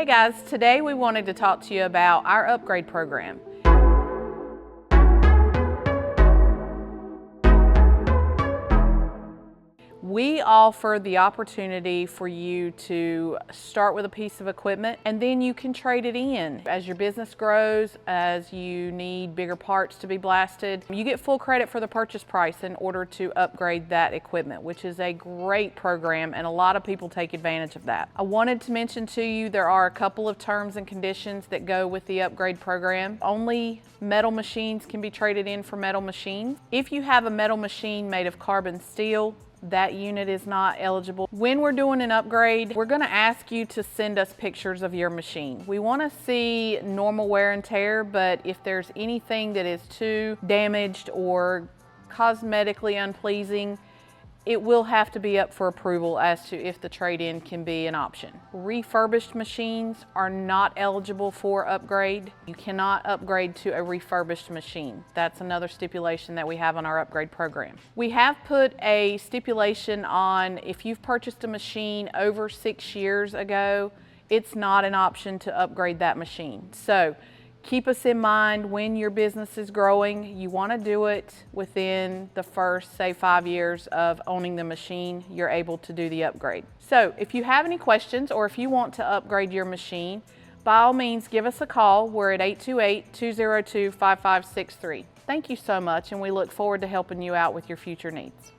Hey guys, today we wanted to talk to you about our upgrade program. We offer the opportunity for you to start with a piece of equipment and then you can trade it in. As your business grows, as you need bigger parts to be blasted, you get full credit for the purchase price in order to upgrade that equipment, which is a great program and a lot of people take advantage of that. I wanted to mention to you there are a couple of terms and conditions that go with the upgrade program. Only metal machines can be traded in for metal machines. If you have a metal machine made of carbon steel, that unit is not eligible. When we're doing an upgrade, we're going to ask you to send us pictures of your machine. We want to see normal wear and tear, but if there's anything that is too damaged or cosmetically unpleasing, it will have to be up for approval as to if the trade-in can be an option. Refurbished machines are not eligible for upgrade. You cannot upgrade to a refurbished machine. That's another stipulation that we have on our upgrade program. We have put a stipulation on if you've purchased a machine over 6 years ago, it's not an option to upgrade that machine. So keep us in mind when your business is growing. You want to do it within the first, say, 5 years of owning the machine. You're able to do the upgrade. So if you have any questions or if you want to upgrade your machine, by all means, give us a call. We're at 828-202-5563. Thank you so much, and we look forward to helping you out with your future needs.